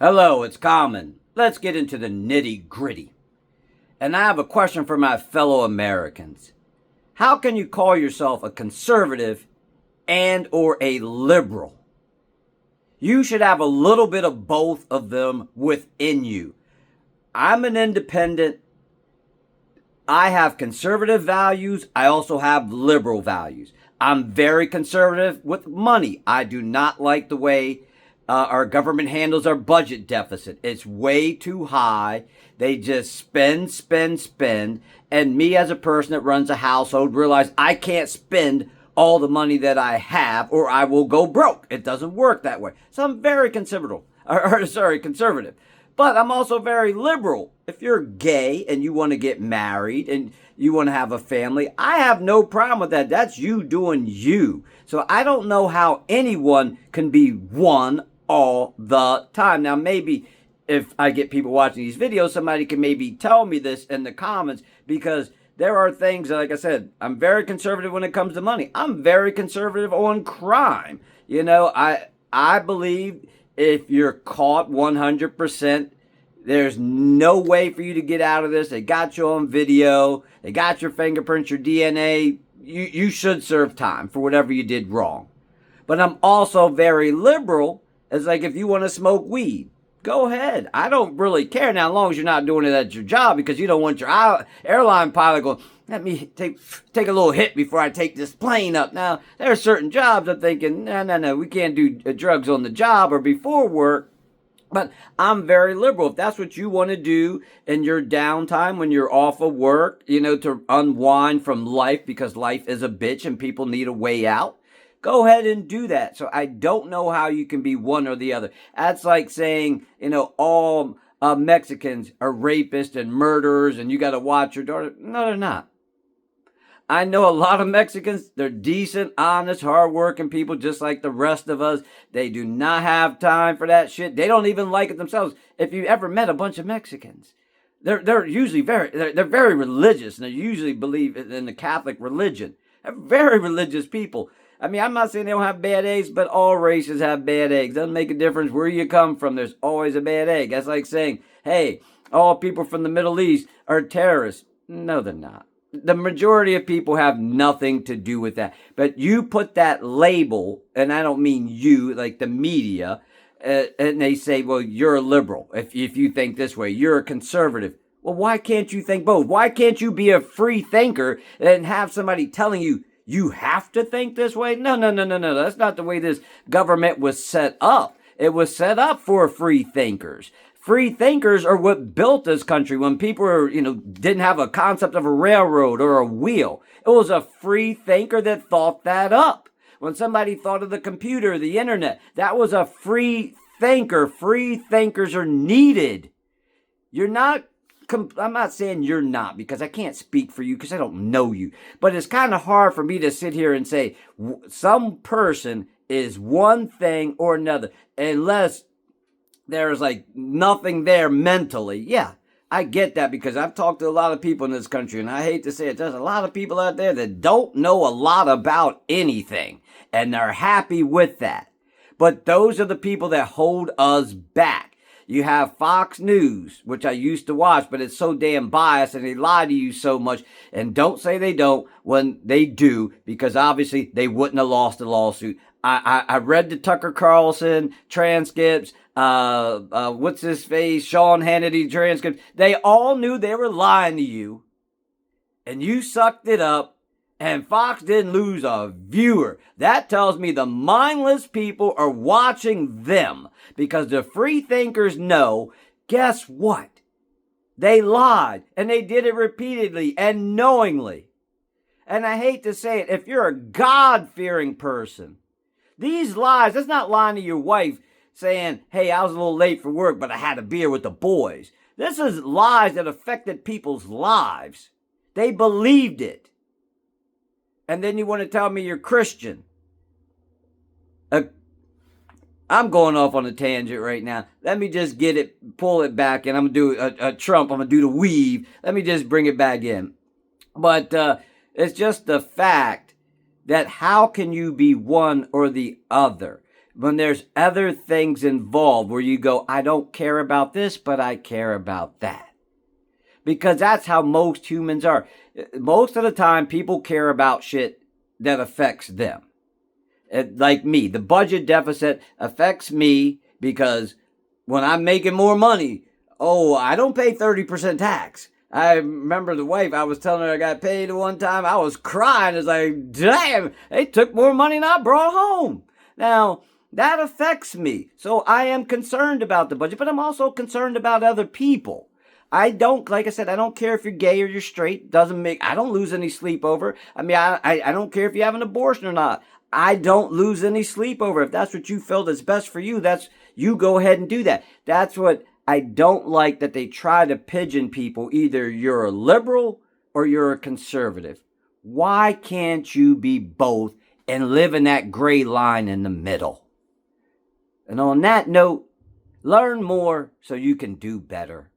Hello, it's Common. Let's get into the nitty gritty. And I have a question for my fellow Americans. How can you call yourself a conservative and or a liberal? You should have a little bit of both of them within you. I'm an independent. I have conservative values. I also have liberal values. I'm very conservative with money. I do not like the way our government handles our budget deficit. It's way too high. They just spend, spend, spend. And me as a person that runs a household realize I can't spend all the money that I have or I will go broke. It doesn't work that way. So I'm very conservative. Conservative. But I'm also very liberal. If you're gay and you want to get married and you want to have a family, I have no problem with that. That's you doing you. So I don't know how anyone can be one all the time. Now, maybe if I get people watching these videos, somebody can maybe tell me this in the comments, because there are things that, like I said, I'm very conservative when it comes to money. I'm very conservative on crime. I believe if you're caught 100%, there's no way for you to get out of this. They got you on video. They got your fingerprints, your DNA. You should serve time for whatever you did wrong. But I'm also very liberal. It's like, if you want to smoke weed, go ahead. I don't really care now, as long as you're not doing it at your job, because you don't want your airline pilot going, let me take a little hit before I take this plane up. Now, there are certain jobs I'm thinking, no, we can't do drugs on the job or before work. But I'm very liberal. If that's what you want to do in your downtime when you're off of work, to unwind from life, because life is a bitch and people need a way out, go ahead and do that. So I don't know how you can be one or the other. That's like saying, all Mexicans are rapists and murderers and you got to watch your daughter. No, they're not. I know a lot of Mexicans. They're decent, honest, hardworking people just like the rest of us. They do not have time for that shit. They don't even like it themselves. If you ever met a bunch of Mexicans, they're usually they're very religious, and they usually believe in the Catholic religion. They're very religious people. I mean, I'm not saying they don't have bad eggs, but all races have bad eggs. Doesn't make a difference where you come from. There's always a bad egg. That's like saying, hey, all people from the Middle East are terrorists. No, they're not. The majority of people have nothing to do with that. But you put that label, and I don't mean you, like the media, and they say, well, you're a liberal if you think this way. You're a conservative. Well, why can't you think both? Why can't you be a free thinker and have somebody telling you, you have to think this way? No. That's not the way this government was set up. It was set up for free thinkers. Free thinkers are what built this country. When people were, didn't have a concept of a railroad or a wheel, it was a free thinker that thought that up. When somebody thought of the computer, the internet, that was a free thinker. Free thinkers are needed. I'm not saying you're not, because I can't speak for you because I don't know you. But it's kind of hard for me to sit here and say some person is one thing or another, unless there's like nothing there mentally. Yeah, I get that, because I've talked to a lot of people in this country, and I hate to say it, there's a lot of people out there that don't know a lot about anything, and they're happy with that. But those are the people that hold us back. You have Fox News, which I used to watch, but it's so damn biased and they lie to you so much. And don't say they don't when they do, because obviously they wouldn't have lost the lawsuit. I read the Tucker Carlson transcripts, what's his face, Sean Hannity transcripts. They all knew they were lying to you, and you sucked it up, and Fox didn't lose a viewer. That tells me the mindless people are watching them, because the free thinkers know, guess what? They lied, and they did it repeatedly and knowingly. And I hate to say it, if you're a God-fearing person, these lies, that's not lying to your wife saying, hey, I was a little late for work, but I had a beer with the boys. This is lies that affected people's lives. They believed it. And then you want to tell me you're Christian. I'm going off on a tangent right now. Let me just pull it back, and I'm going to do a Trump. I'm going to do the weave. Let me just bring it back in. But it's just the fact that how can you be one or the other? when there's other things involved where you go, I don't care about this, but I care about that. Because that's how most humans are. Most of the time, people care about shit that affects them. Like me, the budget deficit affects me because when I'm making more money, I don't pay 30% tax. I remember the wife, I was telling her I got paid one time. I was crying. It's like, damn, they took more money than I brought home. Now, that affects me. So I am concerned about the budget, but I'm also concerned about other people. Like I said, I don't care if you're gay or you're straight. I don't lose any sleep over. I don't care if you have an abortion or not. I don't lose any sleep over. If that's what you feel is best for you, you go ahead and do that. That's what I don't like, that they try to pigeon people. Either you're a liberal or you're a conservative. Why can't you be both and live in that gray line in the middle? And on that note, learn more so you can do better.